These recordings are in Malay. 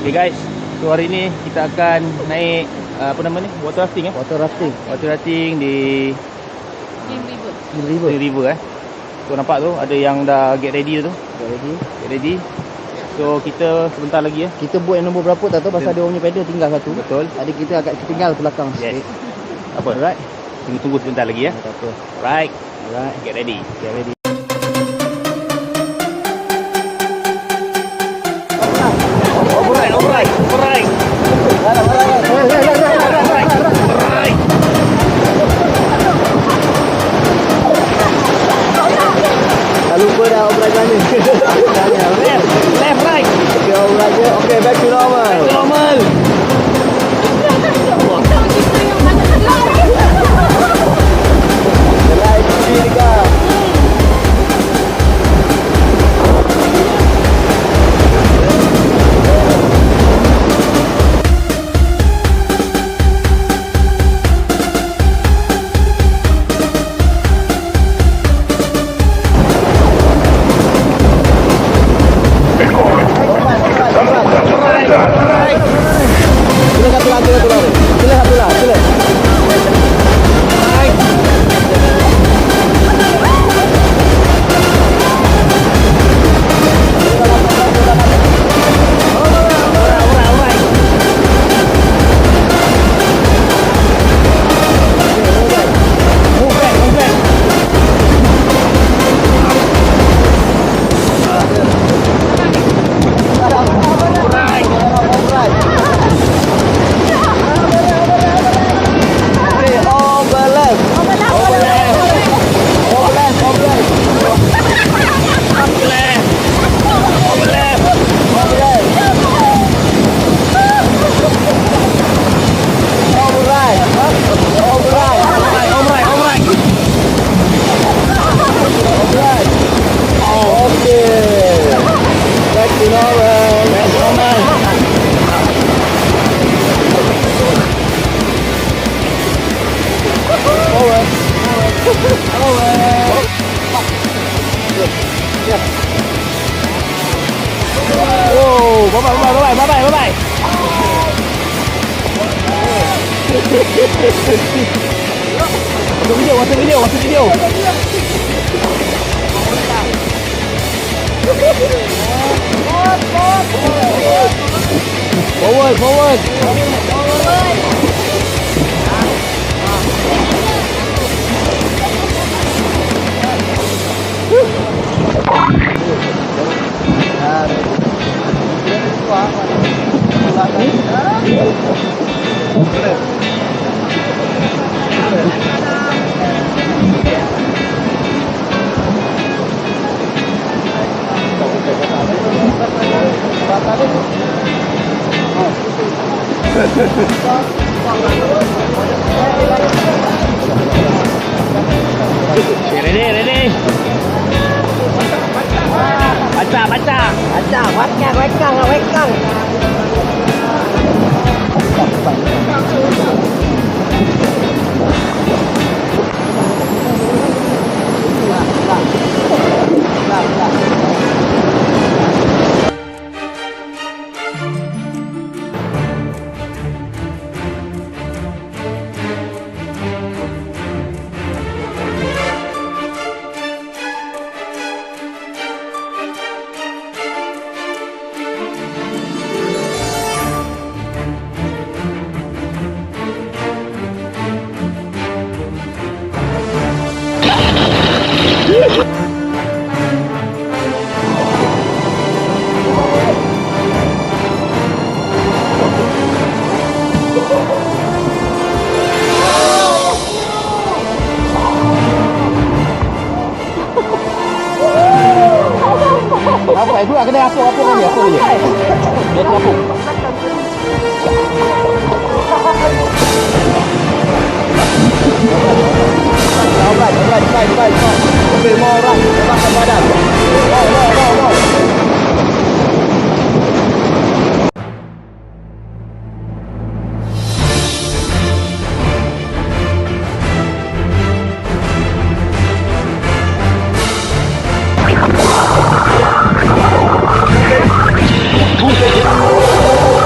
Okay guys, so hari ni kita akan naik apa nama ni? Water rafting Water rafting. Water rafting di River. River So nampak tu ada yang dah get ready tu. Get ready. So kita sebentar lagi Kita buat yang nombor berapa tak tahu pasal dia orang punya pedal tinggal satu. Betul. Tadi kita agak ketinggal belakang Yes. sikit. Apa? Alright. Kita tunggu sebentar lagi Tak apa. Right. Alright. Get ready. Get ready. Alright. Tak lupa dah operasi ni. Left, right. Okay, operasi. Okay, back to normal. Normal. Selai cuci dekat. Bye-bye. Masuk video. Forward. Ready. Baca. Wekang. Apa itu? Kena apa ni? Dia terapuk. Alright. Ambil more orang. Lepas badan. No.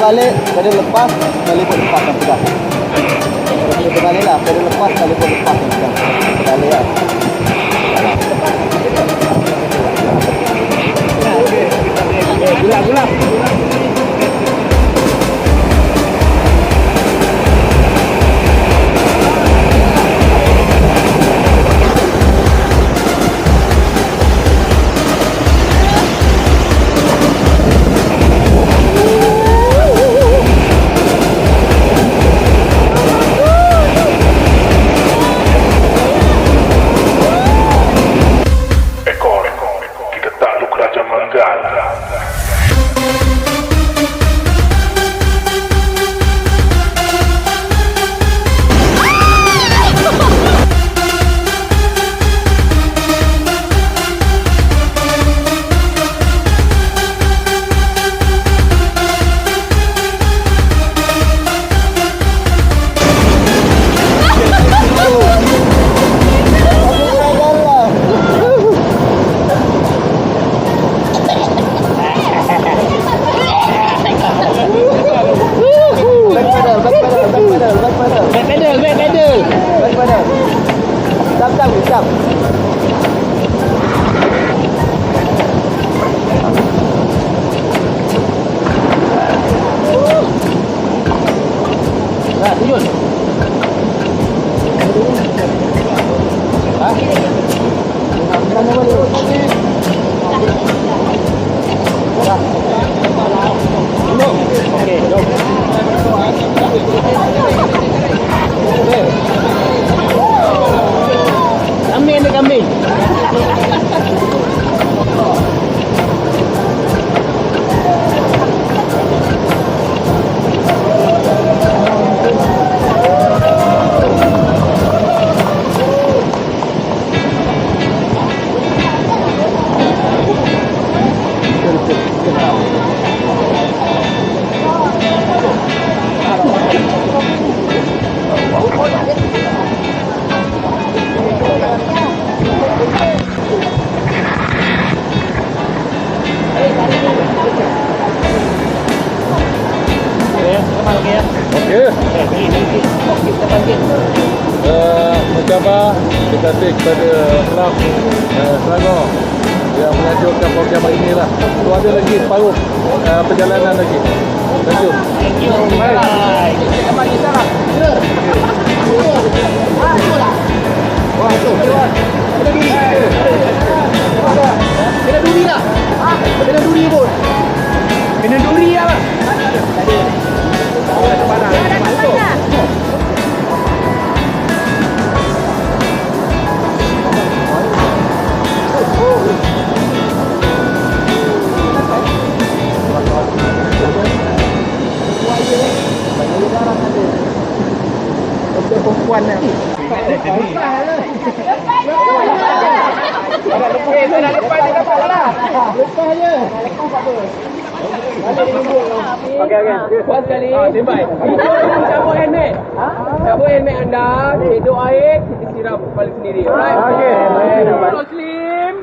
terbalik, pedal lepas, kali pun lepas dan pegang. Kalau kita terbalik lah, pedal lepas, kali pun lepas dan pegang. Terbalik lah. Gulak. Kita takluk Kerajaan Manggala. Back pedal. Jump. Nah, tunjuk. Hah? Sana balik. Okey, jom. Kambing. Mencabar terima kasih kepada Kelab Selangor yang menganjurkan program ini lah. So ada lagi separuh perjalanan lagi. Thank you. Bye. Kembali salam. Wah, tu. Kena duri lah. Kena duri pun. Kena duri lah. Perempuan ni. Lepas je. Okey. Puas sekali. Standby. Cabut helmet. Cabut helmet anda. Hidup air, kita siram kepala sendiri. Alright. Okey. Muslim.